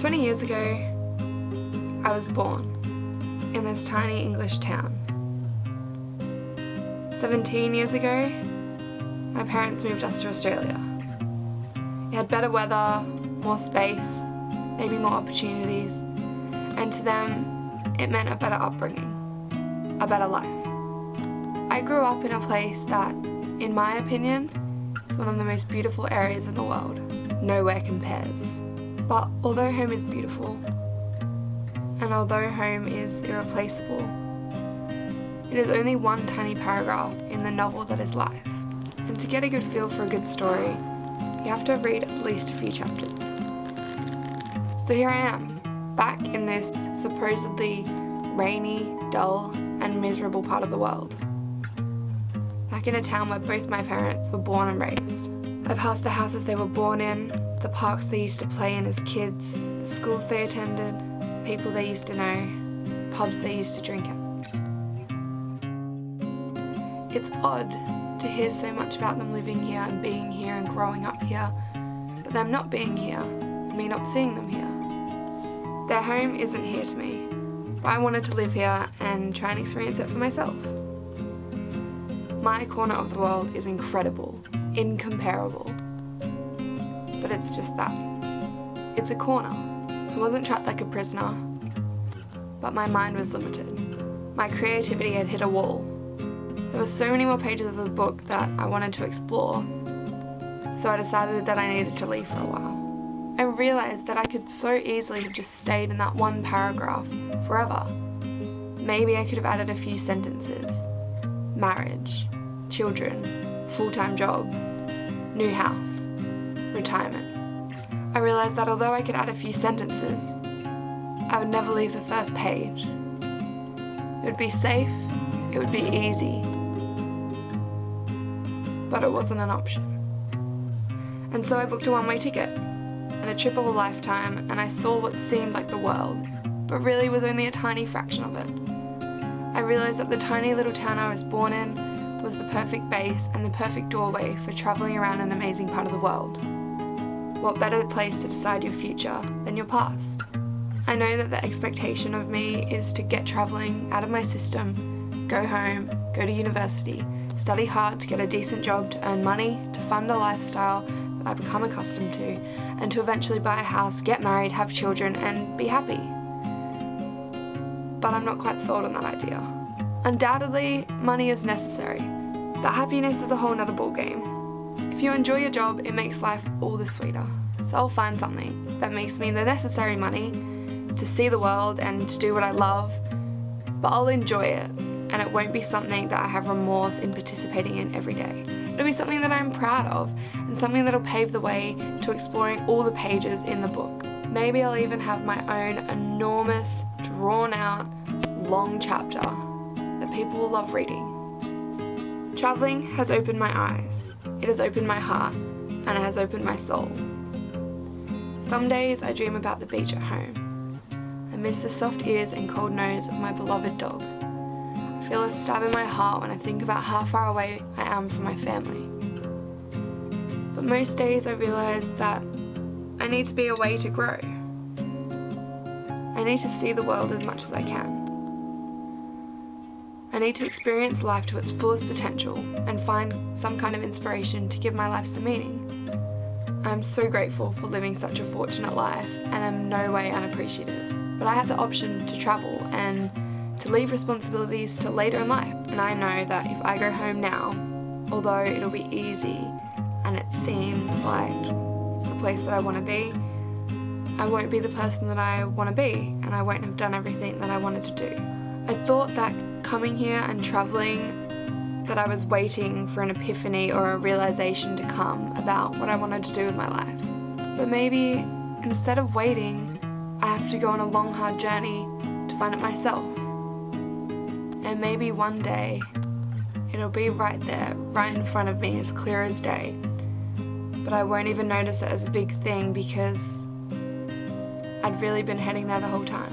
20 years ago, I was born in this tiny English town. 17 years ago, my parents moved us to Australia. It had better weather, more space, maybe more opportunities, and to them, it meant a better upbringing, a better life. I grew up in a place that, in my opinion, is one of the most beautiful areas in the world. Nowhere compares. But although home is beautiful, and although home is irreplaceable, it is only one tiny paragraph in the novel that is life. And to get a good feel for a good story, you have to read at least a few chapters. So here I am, back in this supposedly rainy, dull, and miserable part of the world. Back in a town where both my parents were born and raised. I passed the houses they were born in, the parks they used to play in as kids, the schools they attended, the people they used to know, the pubs they used to drink at. It's odd to hear so much about them living here and being here and growing up here, but them not being here, and me not seeing them here. Their home isn't here to me, but I wanted to live here and try and experience it for myself. My corner of the world is incredible, incomparable. But it's just that. It's a corner. I wasn't trapped like a prisoner, but my mind was limited. My creativity had hit a wall. There were so many more pages of the book that I wanted to explore, so I decided that I needed to leave for a while. I realised that I could so easily have just stayed in that one paragraph forever. Maybe I could have added a few sentences. Marriage, children, full-time job, new house, retirement. I realised that although I could add a few sentences, I would never leave the first page. It would be safe, it would be easy, but it wasn't an option. And so I booked a one-way ticket and a trip of a lifetime, and I saw what seemed like the world, but really was only a tiny fraction of it. I realised that the tiny little town I was born in was the perfect base and the perfect doorway for travelling around an amazing part of the world. What better place to decide your future than your past? I know that the expectation of me is to get travelling out of my system, go home, go to university, study hard to get a decent job to earn money, to fund a lifestyle that I've become accustomed to, and to eventually buy a house, get married, have children, and be happy. But I'm not quite sold on that idea. Undoubtedly, money is necessary, but happiness is a whole nother ballgame. If you enjoy your job, it makes life all the sweeter. So I'll find something that makes me the necessary money to see the world and to do what I love, but I'll enjoy it, and it won't be something that I have remorse in participating in every day. It'll be something that I'm proud of, and something that'll pave the way to exploring all the pages in the book. Maybe I'll even have my own enormous, drawn-out, long chapter that people will love reading. Travelling has opened my eyes, it has opened my heart, and it has opened my soul. Some days I dream about the beach at home. I miss the soft ears and cold nose of my beloved dog. I feel a stab in my heart when I think about how far away I am from my family. But most days I realise that I need to be away to grow. I need to see the world as much as I can. I need to experience life to its fullest potential and find some kind of inspiration to give my life some meaning. I'm so grateful for living such a fortunate life, and I'm no way unappreciative. But I have the option to travel and to leave responsibilities to later in life. And I know that if I go home now, although it'll be easy and it seems like it's the place that I want to be, I won't be the person that I want to be, and I won't have done everything that I wanted to do. I thought that coming here and travelling, that I was waiting for an epiphany or a realisation to come about what I wanted to do with my life. But maybe instead of waiting, I have to go on a long, hard journey to find it myself. And maybe one day, it'll be right there, right in front of me, as clear as day. But I won't even notice it as a big thing because I'd really been heading there the whole time.